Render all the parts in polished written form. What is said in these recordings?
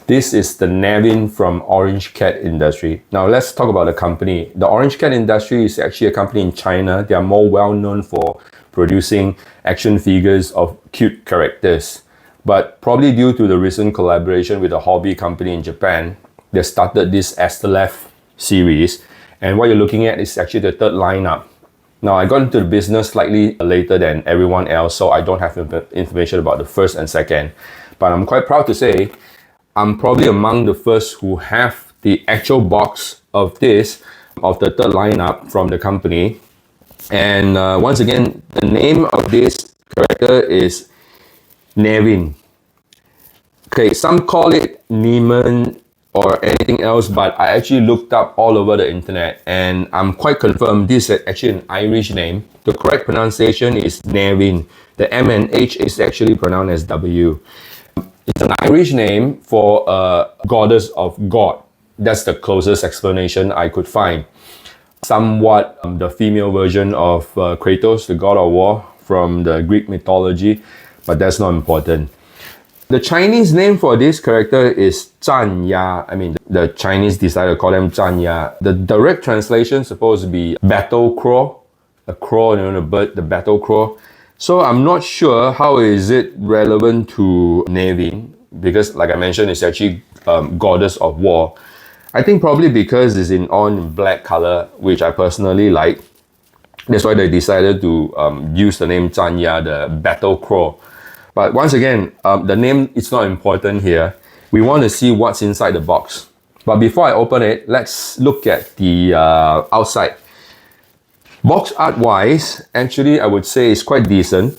This is the NEV-in from Orange Cat Industry. Now let's talk about the company. The Orange Cat Industry is actually a company in China. They are more well known for producing action figures of cute characters. But probably due to the recent collaboration with a hobby company in Japan, they started this Astrolef series. And what you're looking at is actually the third lineup. Now I got into the business slightly later than everyone else, so I don't have information about the first and second. But I'm quite proud to say I'm probably among the first who have the actual box of this, of the third lineup from the company. And once again, the name of this character is NEV-in. Okay, some call it Neamhain or anything else, but I actually looked up all over the internet and I'm quite confirmed this is actually an Irish name. The correct pronunciation is NEV-in. The M and H is actually pronounced as W. It's an Irish name for a goddess of God. That's the closest explanation I could find. Somewhat the female version of Kratos, the god of war from the Greek mythology, but that's not important. The Chinese name for this character is Zhan Ya. I mean, the Chinese decided to call them Zhan Ya. The direct translation is supposed to be battle crow, a crow, the bird, the battle crow. So I'm not sure how is it relevant to NEV-in, because like I mentioned, it's actually goddess of war. I think probably because it's in black color, which I personally like. That's why they decided to use the name Zhan Ya, the battle crow. But once again, the name is not important here. We want to see what's inside the box. But before I open it, let's look at the outside. Box art wise, actually I would say it's quite decent.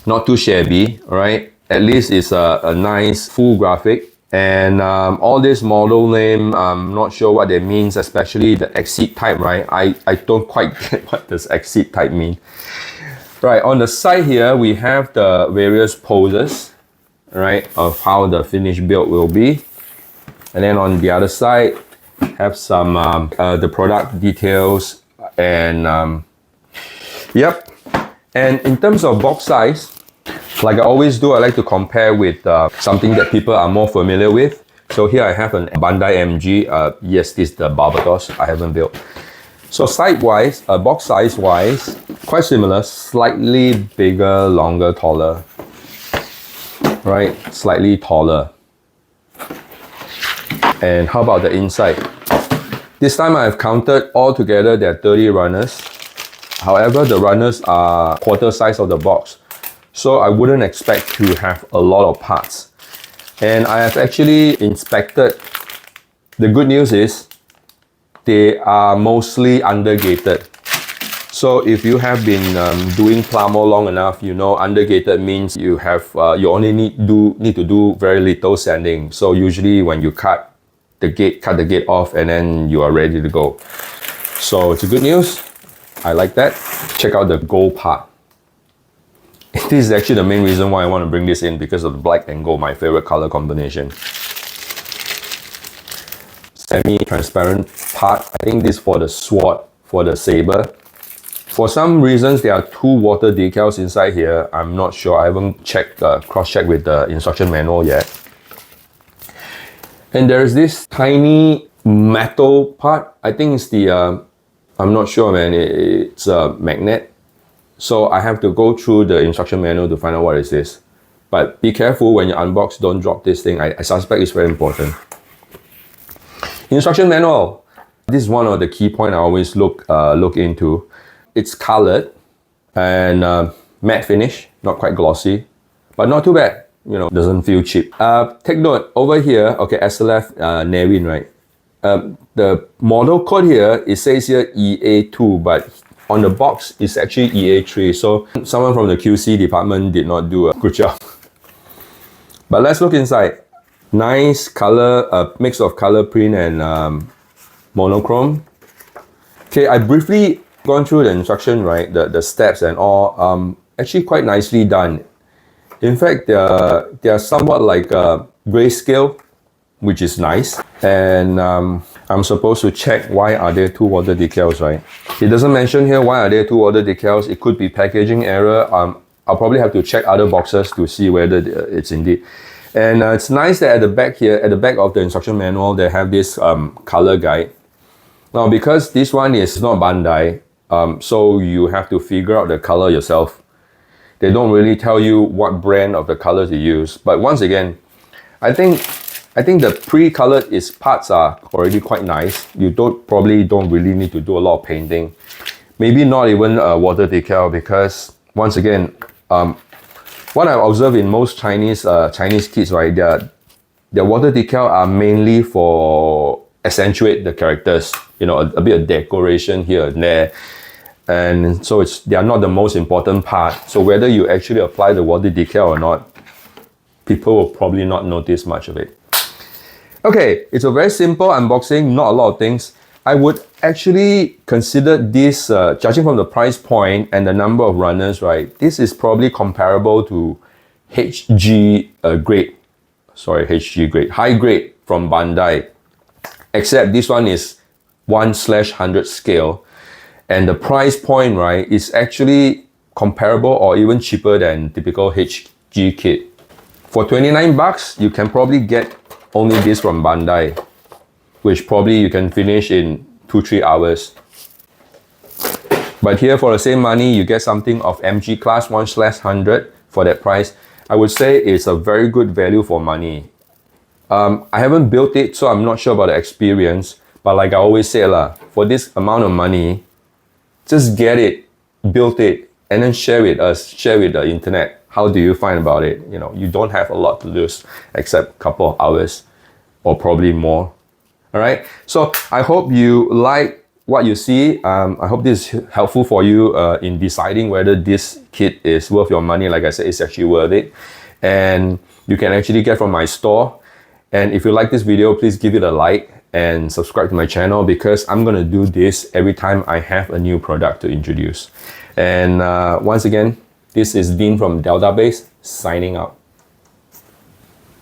Not too shabby, alright? At least it's a nice full graphic. And all this model name, I'm not sure what that means, especially the exceed type, right? I don't quite get what does exceed type mean. Right, on the side here, we have the various poses, right, of how the finished build will be. And then on the other side, have some the product details and yep. And in terms of box size, like I always do, I like to compare with something that people are more familiar with. So here I have an Bandai MG. Yes, this is the Barbados I haven't built. So side-wise, box size-wise, quite similar, slightly bigger, longer, taller. Right, slightly taller. And how about the inside? This time I've counted all together, there are 30 runners. However, the runners are quarter size of the box. So I wouldn't expect to have a lot of parts. And I have actually inspected. The good news is they are mostly undergated. So if you have been doing Plamo long enough, you know undergated means you have you only need to do very little sanding. So usually when you cut the gate off and then you are ready to go. So it's a good news. I like that. Check out the gold part. This is actually the main reason why I want to bring this in, because of the black and gold, my favorite color combination. Semi-transparent part. I think this for the sword, for the saber. For some reasons, there are two water decals inside here. I'm not sure. I haven't checked, cross-checked with the instruction manual yet. And there's this tiny metal part. I think it's the, I'm not sure, man. It's a magnet. So I have to go through the instruction manual to find out what is this. But be careful when you unbox, don't drop this thing. I suspect it's very important. Instruction manual. This is one of the key points I always look into. It's colored and matte finish, not quite glossy, but not too bad. You know, doesn't feel cheap. Take note, over here, okay, Astrolef NEV-in, right? The model code here, it says here EA2, but on the box, it's actually EA3. So someone from the QC department did not do a good job. But let's look inside. Nice color, mix of color print and monochrome. Okay, I briefly gone through the instruction, right? The steps and all, actually quite nicely done. In fact, they are somewhat like grayscale, which is nice. And I'm supposed to check why are there two water decals, right? It doesn't mention here why are there two water decals. It could be packaging error. I'll probably have to check other boxes to see whether it's indeed. And it's nice that at the back here, at the back of the instruction manual, they have this color guide. Now, because this one is not Bandai, so you have to figure out the color yourself. They don't really tell you what brand of the color to use. But once again, I think the pre-colored parts are already quite nice. You probably don't really need to do a lot of painting. Maybe not even a water decal, because once again, what I've observed in most Chinese kids, right, their water decal are mainly for accentuate the characters, you know, a bit of decoration here and there. And so they are not the most important part. So whether you actually apply the water decal or not, people will probably not notice much of it. Okay, it's a very simple unboxing, not a lot of things. I would actually consider this, judging from the price point and the number of runners, right, this is probably comparable to HG grade, high grade from Bandai. Except this one is 1/100 scale. And the price point, right, is actually comparable or even cheaper than typical HG kit. For 29 bucks, you can probably get only this from Bandai, which probably you can finish in 2-3 hours. But here for the same money, you get something of MG class 1/100 for that price. I would say it's a very good value for money. I haven't built it, so I'm not sure about the experience. But like I always say, for this amount of money, just get it, build it, and then share with us, share with the internet. How do you find about it? You know, you don't have a lot to lose except a couple of hours or probably more. All right. So I hope you like what you see. I hope this is helpful for you in deciding whether this kit is worth your money. Like I said, it's actually worth it. And you can actually get from my store. And if you like this video, please give it a like and subscribe to my channel, because I'm going to do this every time I have a new product to introduce. And once again, this is Dean from Delta Base, signing out.